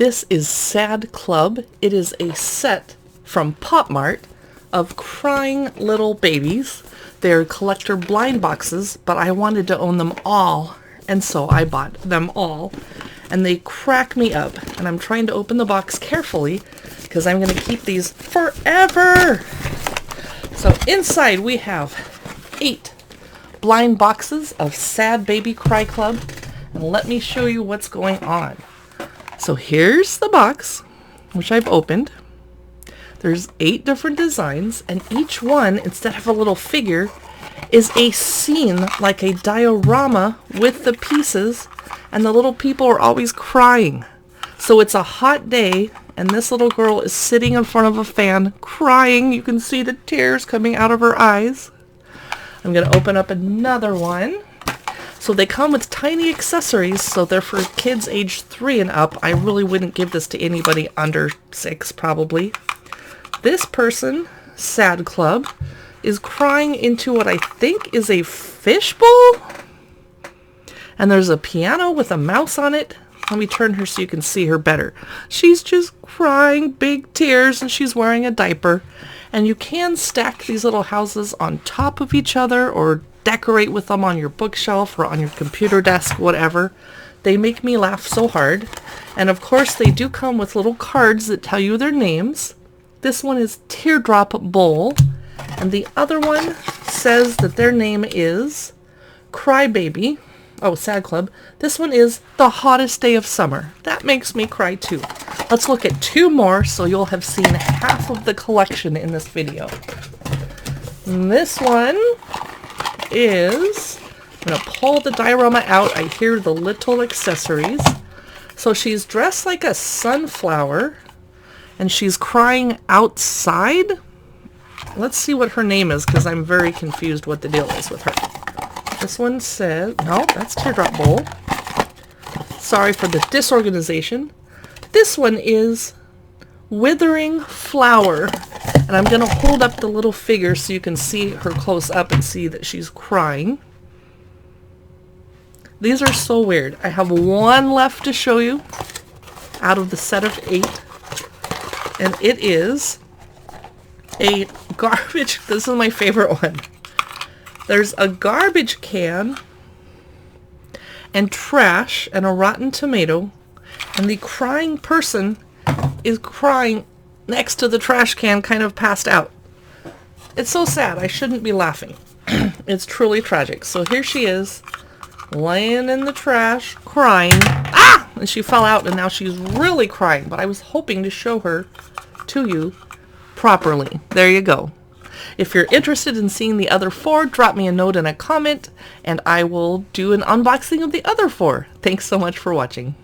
This is Sad Club. It is a set from Pop Mart of crying little babies. They're collector blind boxes, but I wanted to own them all, and so I bought them all. And they crack me up, and I'm trying to open the box carefully because I'm going to keep these forever. So inside we have 8 blind boxes of Sad Baby Cry Club, and let me show you what's going on. So here's the box, which I've opened. There's 8 different designs, and each one, instead of a little figure, is a scene like a diorama with the pieces, and the little people are always crying. So it's a hot day, and this little girl is sitting in front of a fan crying. You can see the tears coming out of her eyes. I'm going to open up another one. So they come with tiny accessories, so they're for kids age 3 and up. I really wouldn't give this to anybody under 6, probably. This person, Sad Club, is crying into what I think is a fishbowl. And there's a piano with a mouse on it. Let me turn her so you can see her better. She's just crying big tears, and she's wearing a diaper. And you can stack these little houses on top of each other or decorate with them on your bookshelf or on your computer desk, whatever. They make me laugh so hard. And of course they do come with little cards that tell you their names. This one is Teardrop Bowl, and the other one says that their name is Crybaby. Oh, Sad Club. This one is The Hottest Day of Summer. That makes me cry too. Let's look at 2 more so you'll have seen half of the collection in this video. And this one is, I'm going to pull the diorama out. I hear the little accessories. So she's dressed like a sunflower, and she's crying outside. Let's see what her name is, because I'm very confused what the deal is with her. This one says, no, that's Teardrop Bowl. Sorry for the disorganization. This one is Withering Flower. And I'm going to hold up the little figure so you can see her close up and see that she's crying. These are so weird. I have 1 left to show you out of the set of 8. And it is a garbage. This is my favorite one. There's a garbage can and trash and a rotten tomato, and the crying person is crying next to the trash can, kind of passed out. It's so sad. I shouldn't be laughing. It's truly tragic. So here she is, laying in the trash, crying. Ah! And she fell out, and now she's really crying, but I was hoping to show her to you properly. There you go. If you're interested in seeing the other 4, drop me a note and a comment, and I will do an unboxing of the other 4. Thanks so much for watching.